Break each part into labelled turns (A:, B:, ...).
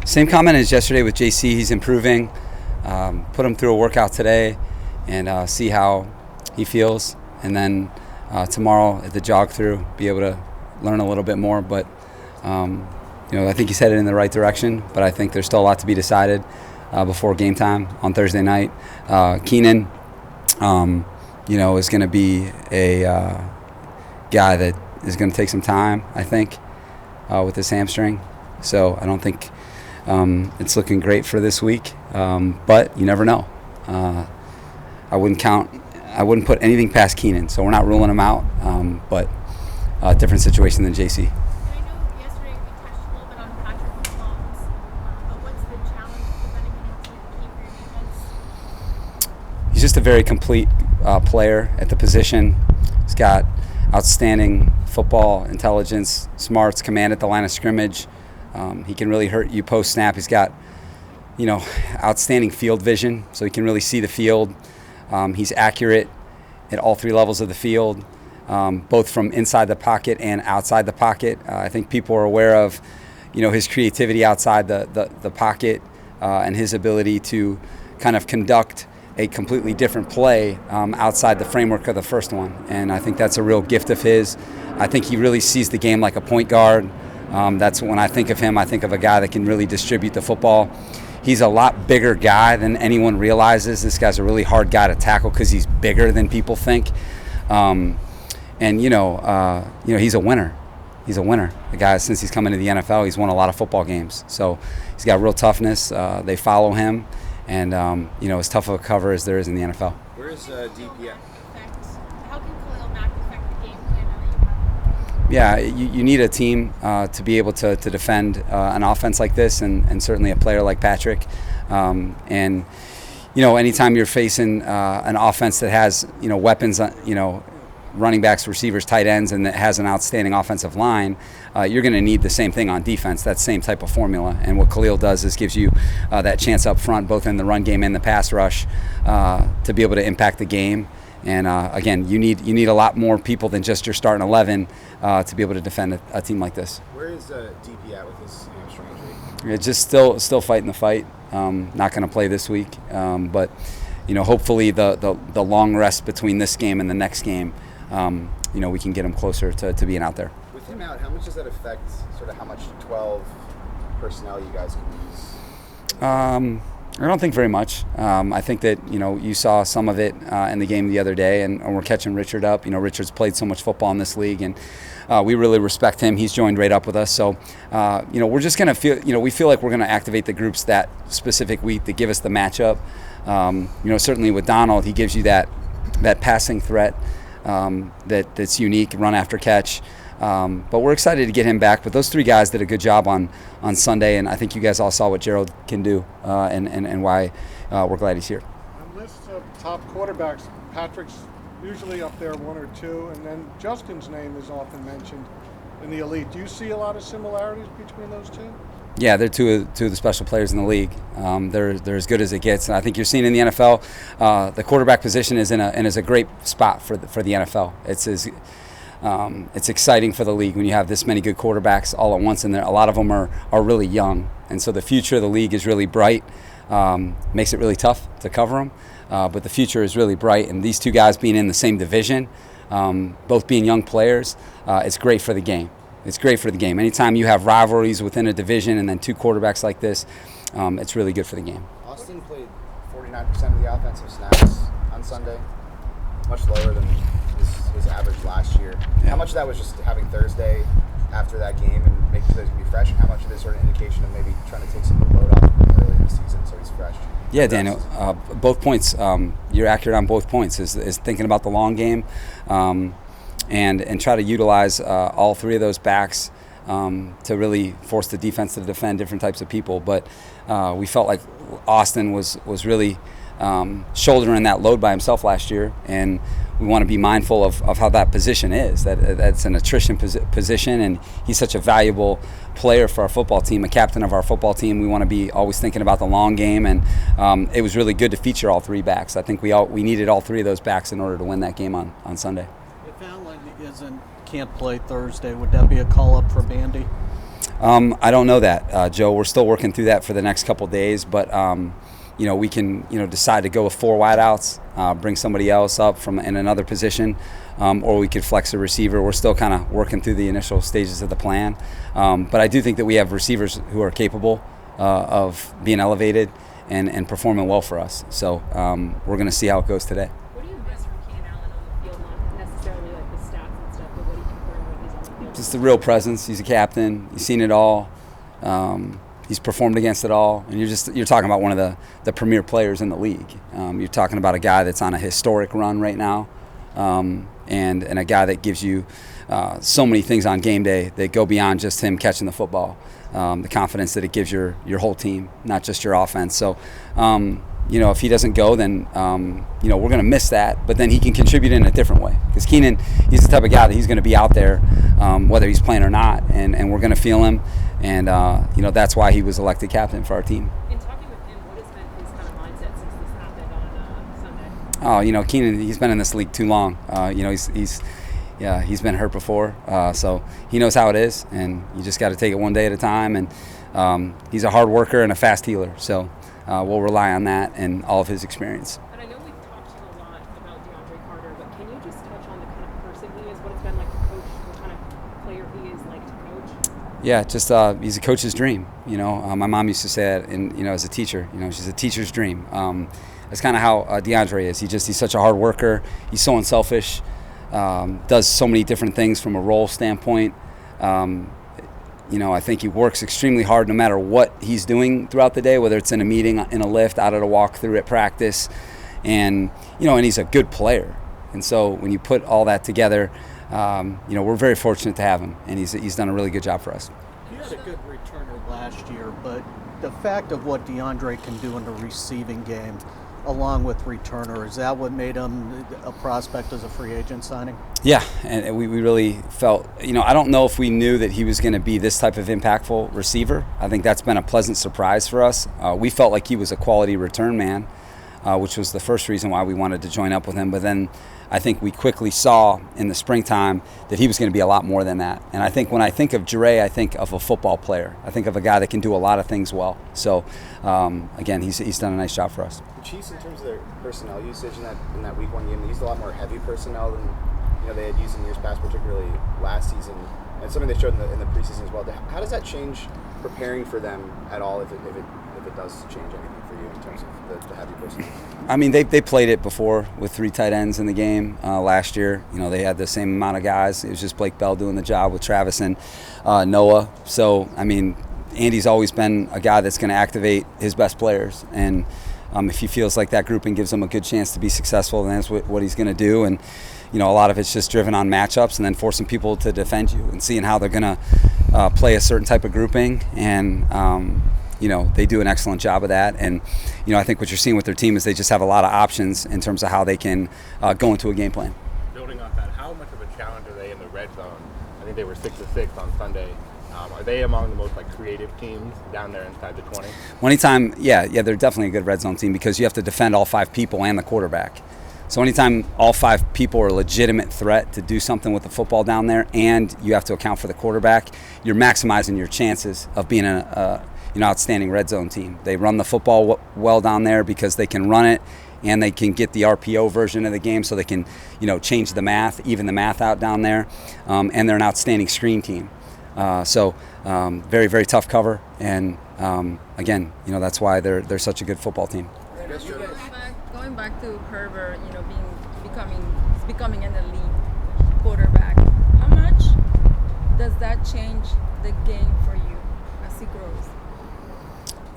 A: Same comment as yesterday with JC. He's improving. Put him through a workout today and see how he feels. And then tomorrow at the jog through, be able to learn a little bit more. But, I think he's headed in the right direction. But I think there's still a lot to be decided before game time on Thursday night. Keenan, is going to be a guy that is going to take some time, I think, with his hamstring. So I don't think it's looking great for this week, but you never know. I wouldn't put anything past Keenan, so we're not ruling him out, but a different situation than JC.
B: I know yesterday we touched a little bit on Patrick Mahomes, but what's the challenge of preventing him to keep your defense?
A: He's just a very complete player at the position. He's got outstanding football intelligence, smarts, command at the line of scrimmage. He can really hurt you post-snap. He's got, outstanding field vision, so he can really see the field. He's accurate at all three levels of the field, both from inside the pocket and outside the pocket. I think people are aware of, his creativity outside the pocket and his ability to kind of conduct a completely different play outside the framework of the first one. And I think that's a real gift of his. I think he really sees the game like a point guard. That's when I think of him, I think of a guy that can really distribute the football. He's a lot bigger guy than anyone realizes. This guy's a really hard guy to tackle because he's bigger than people think. He's a winner. He's a winner. The guy, since he's come into the NFL, he's won a lot of football games. So he's got real toughness. They follow him. And, as tough of a cover as there is in the NFL.
C: Where is DPS?
B: How can Khalil Mack affect the game plan that you have?
A: Yeah, you need a team to be able to defend an offense like this, and certainly a player like Patrick. Anytime you're facing an offense that has, weapons, running backs, receivers, tight ends, and that has an outstanding offensive line, you're going to need the same thing on defense, that same type of formula. And what Khalil does is gives you that chance up front, both in the run game and the pass rush, to be able to impact the game. And again, you need a lot more people than just your starting 11 to be able to defend a team like this.
C: Where is DP at with his hamstring injury?
A: It's just still fighting the fight. Not going to play this week, but hopefully the long rest between this game and the next game, we can get him closer to being out there.
C: With him out, how much does that affect sort of how much 12 personnel you guys can use?
A: I don't think very much. I think that, you saw some of it in the game the other day, and we're catching Richard up. Richard's played so much football in this league, and we really respect him. He's joined right up with us. So, we're just going to feel, we feel like we're going to activate the groups that specific week to give us the matchup. Certainly with Donald, he gives you that passing threat that's unique, run after catch. But we're excited to get him back. But those three guys did a good job on Sunday, and I think you guys all saw what Gerald can do and why we're glad he's here.
D: On lists of top quarterbacks, Patrick's usually up there, one or two, and then Justin's name is often mentioned in the elite. Do you see a lot of similarities between those two?
A: Yeah, they're two of the special players in the league. They're as good as it gets. And I think you're seeing in the NFL, the quarterback position is is a great spot for the NFL. It's exciting for the league when you have this many good quarterbacks all at once, and a lot of them are really young. And so the future of the league is really bright. Makes it really tough to cover them, but the future is really bright. And these two guys being in the same division, both being young players, it's great for the game. It's great for the game. Anytime you have rivalries within a division and then two quarterbacks like this, it's really good for the game.
C: Austin played 49% of the offensive snaps on Sunday, much lower than his average last year.
A: Yeah.
C: How much of that was just having Thursday after that game and making sure he's going to be fresh, and how much of it is sort of indication of maybe trying to take some of the load off him early in the season so he's fresh?
A: Yeah, Daniel, both points. You're accurate on both points, is thinking about the long game and try to utilize all three of those backs to really force the defense to defend different types of people. But we felt like Austin was really shouldering that load by himself last year, and we want to be mindful of how that position is. That's an attrition position, and he's such a valuable player for our football team, a captain of our football team. We want to be always thinking about the long game, and it was really good to feature all three backs. I think we needed all three of those backs in order to win that game on Sunday.
E: If Allen can't play Thursday, would that be a call-up for Bandy?
A: I don't know that, Joe. We're still working through that for the next couple days, but we can decide to go with 4 wideouts, bring somebody else up from in another position, or we could flex a receiver. We're still kind of working through the initial stages of the plan, but I do think that we have receivers who are capable of being elevated and performing well for us. So we're going to see how it goes today.
B: What do you miss from Keenan Allen on the field? Not necessarily like the stats and stuff, but what he can bring when he's on the field.
A: Just the real presence. He's a captain. He's seen it all. He's performed against it all, and you're talking about one of the premier players in the league. You're talking about a guy that's on a historic run right now, and a guy that gives you so many things on game day that go beyond just him catching the football. The confidence that it gives your whole team, not just your offense. So, if he doesn't go, then we're going to miss that. But then he can contribute in a different way, because Keenan, he's the type of guy that he's going to be out there, whether he's playing or not, and we're going to feel him. And that's why he was elected captain for our team.
B: In talking with him, what has been his kind of mindset since this happened on Sunday?
A: Keenan, he's been in this league too long. He's been hurt before, so he knows how it is, and you just got to take it one day at a time. And he's a hard worker and a fast healer, so we'll rely on that and all of his experience.
B: And I know we've talked to you a lot about DeAndre Carter, but can you just touch on the kind of person he is, what it's been like to coach, what kind of player he is like to coach?
A: Yeah, just he's a coach's dream. My mom used to say that, and as a teacher, she's a teacher's dream. That's kind of how DeAndre is. He's such a hard worker. He's so unselfish. Does so many different things from a role standpoint. I think he works extremely hard no matter what he's doing throughout the day, whether it's in a meeting, in a lift, out at a walkthrough, at practice. And he's a good player. And so when you put all that together, we're very fortunate to have him, and he's done a really good job for us.
E: He had a good returner last year, but the fact of what DeAndre can do in the receiving game, along with returner, is that what made him a prospect as a free agent signing?
A: Yeah, and we really felt, I don't know if we knew that he was going to be this type of impactful receiver. I think that's been a pleasant surprise for us. We felt like he was a quality return man, which was the first reason why we wanted to join up with him. But then I think we quickly saw in the springtime that he was going to be a lot more than that. And I think when I think of Jure, I think of a football player. I think of a guy that can do a lot of things well. So, again, he's done a nice job for us.
C: The Chiefs, in terms of their personnel usage in that Week 1 game, they used a lot more heavy personnel than they had used in years past, particularly last season, and something they showed in the preseason as well. How does that change preparing for them at all, if it does change anything for you in terms of the heavy personnel?
A: I mean, they played it before with 3 tight ends in the game last year. They had the same amount of guys. It was just Blake Bell doing the job with Travis and Noah. So, I mean, Andy's always been a guy that's going to activate his best players. And if he feels like that grouping gives him a good chance to be successful, then that's what he's going to do. And, a lot of it's just driven on matchups and then forcing people to defend you and seeing how they're going to play a certain type of grouping. And, they do an excellent job of that. And, I think what you're seeing with their team is they just have a lot of options in terms of how they can go into a game plan.
F: Building off that, how much of a challenge are they in the red zone? I think they were 6-6 on Sunday. Are they among the most creative teams down there inside the 20?
A: Well, anytime, yeah, they're definitely a good red zone team because you have to defend all 5 people and the quarterback. So anytime all 5 people are a legitimate threat to do something with the football down there, and you have to account for the quarterback, you're maximizing your chances of being an outstanding red zone team. They run the football well down there because they can run it, and they can get the RPO version of the game, so they can change the math, even the math out down there, and they're an outstanding screen team. Very, very tough cover, and again, that's why they're such a good football team.
G: Going back to Herbert, becoming an elite quarterback, how much does that change the game for you as he grows?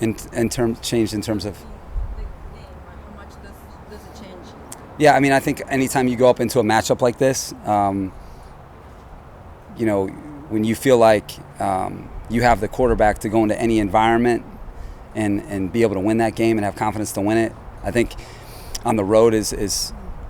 A: In terms of
G: the game, how much does it change?
A: Yeah, I mean, I think anytime you go up into a matchup like this, when you feel like you have the quarterback to go into any environment and be able to win that game and have confidence to win it, I think on the road is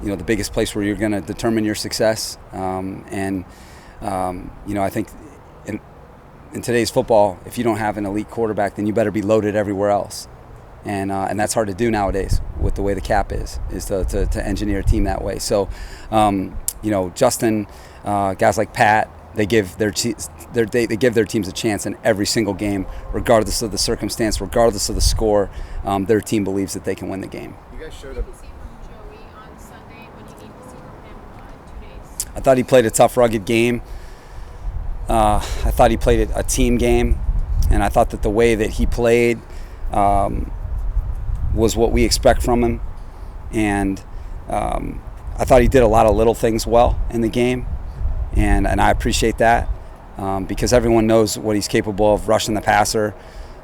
A: the biggest place where you're going to determine your success. I think in today's football, if you don't have an elite quarterback, then you better be loaded everywhere else. And that's hard to do nowadays with the way the cap is to engineer a team that way. So, Justin, guys like Pat, they give their teams a chance in every single game, regardless of the circumstance, regardless of the score. Their team believes that they can win the game.
C: You guys showed
B: What
C: up.
B: did you see from Joey on Sunday? What do you need to see from him in 2 days?
A: I thought he played a tough, rugged game. I thought he played a team game, and I thought that the way that he played was what we expect from him. And I thought he did a lot of little things well in the game, and I appreciate that because everyone knows what he's capable of rushing the passer.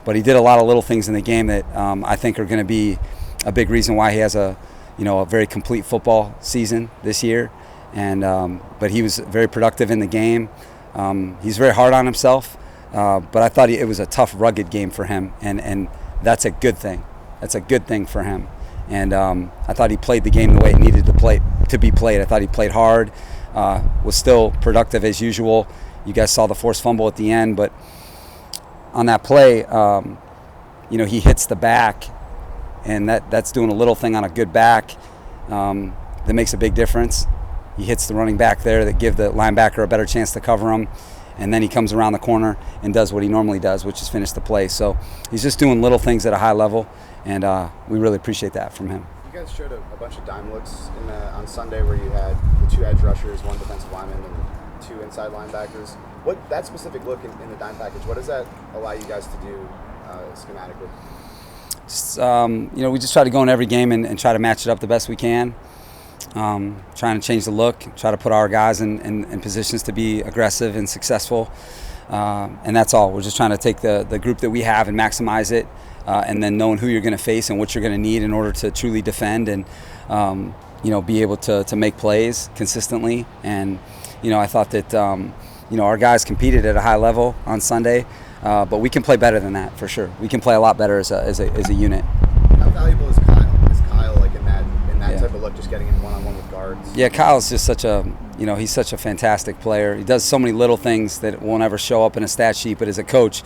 A: But he did a lot of little things in the game that I think are going to be a big reason why he has a very complete football season this year. And but he was very productive in the game. He's very hard on himself, but I thought it was a tough, rugged game for him, and that's a good thing. That's a good thing for him. And I thought he played the game the way it needed to be played. I thought he played hard, was still productive as usual. You guys saw the forced fumble at the end, but on that play, he hits the back, and that's doing a little thing on a good back that makes a big difference. He hits the running back there that give the linebacker a better chance to cover him, and then he comes around the corner and does what he normally does, which is finish the play. So he's just doing little things at a high level, and we really appreciate that from him.
C: You guys showed a bunch of dime looks on Sunday where you had the 2 edge rushers, 1 defensive lineman, and 2 inside linebackers. What that specific look in the dime package, what does that allow you guys to do schematically?
A: Just, we just try to go in every game and try to match it up the best we can. Trying to change the look, try to put our guys in positions to be aggressive and successful, and that's all. We're just trying to take the group that we have and maximize it, and then knowing who you're going to face and what you're going to need in order to truly defend and be able to make plays consistently. And I thought that our guys competed at a high level on Sunday, but we can play better than that for sure. We can play a lot better as a unit.
C: How valuable is Kyle? Like in that type of look, just getting in one-on-one with guards?
A: Yeah, Kyle's just he's such a fantastic player. He does so many little things that won't ever show up in a stat sheet, but as a coach,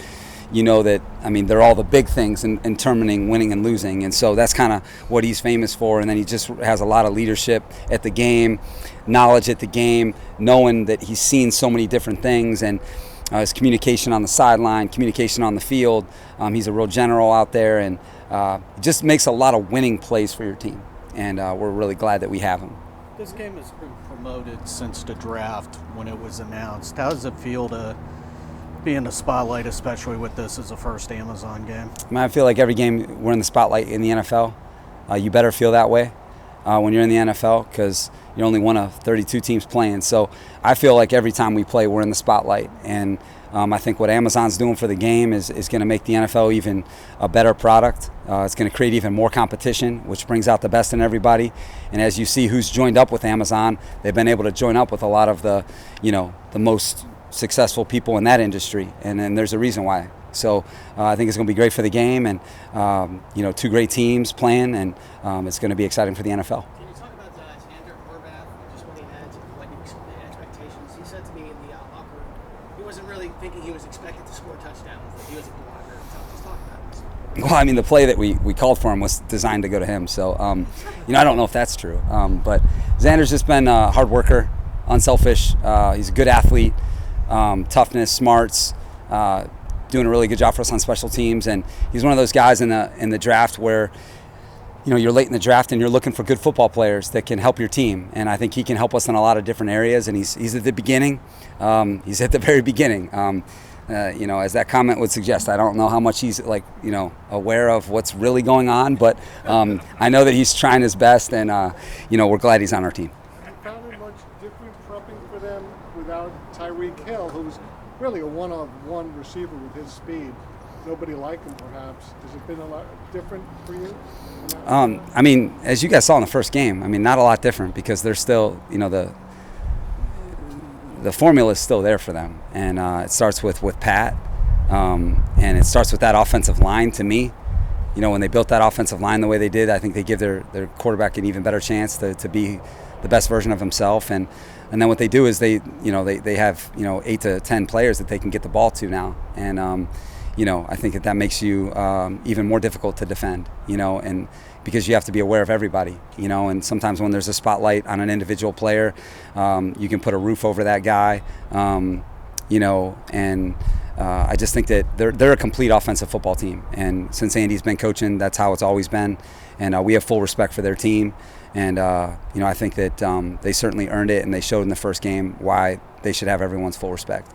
A: they're all the big things in determining winning and losing. And so that's kind of what he's famous for. And then he just has a lot of leadership at the game, knowledge at the game, knowing that he's seen so many different things, and his communication on the sideline, communication on the field. He's a real general out there, and just makes a lot of winning plays for your team. And we're really glad that we have him.
E: This game has been promoted since the draft when it was announced. How does it feel to be in the spotlight, especially with this as a first Amazon game?
A: I feel like every game we're in the spotlight in the NFL. You better feel that way when you're in the NFL, because you're only one of 32 teams playing. So I feel like every time we play, we're in the spotlight. And I think what Amazon's doing for the game is going to make the NFL even a better product. It's going to create even more competition, which brings out the best in everybody. And as you see who's joined up with Amazon, they've been able to join up with a lot of the most successful people in that industry. And there's a reason why. So I think it's going to be great for the game, and 2 great teams playing, and it's going to be exciting for the NFL.
H: Can you talk about Herbert, just what he had, what the expectations? He said to me in the locker room, he wasn't really thinking he was expected to score touchdowns, that he was a blocker. Just talk about this.
A: Well, the play that we called for him was designed to go to him. So, I don't know if that's true. But Xander's just been a hard worker, unselfish. He's a good athlete, toughness, smarts, doing a really good job for us on special teams. And he's one of those guys in the draft where, you're late in the draft and you're looking for good football players that can help your team. And I think he can help us in a lot of different areas. And he's at the beginning. He's at the very beginning. As that comment would suggest, I don't know how much he's aware of what's really going on, but I know that he's trying his best, and we're glad he's on our team.
D: You found it much different prepping for them without Tyreek Hill, who's really a one-on-one receiver with his speed. Nobody like him, perhaps. Has it been a lot different for you?
A: As you guys saw in the first game, not a lot different, because they're still, the formula is still there for them, and it starts with Pat, and it starts with that offensive line. To me, when they built that offensive line the way they did, I think they give their quarterback an even better chance to be the best version of himself. And then what they do is they have 8 to 10 players that they can get the ball to now, and I think that makes you even more difficult to defend, and because you have to be aware of everybody, and sometimes when there's a spotlight on an individual player, you can put a roof over that guy, and I just think that they're a complete offensive football team. And since Andy's been coaching, that's how it's always been. And we have full respect for their team. And, I think that they certainly earned it, and they showed in the first game why they should have everyone's full respect.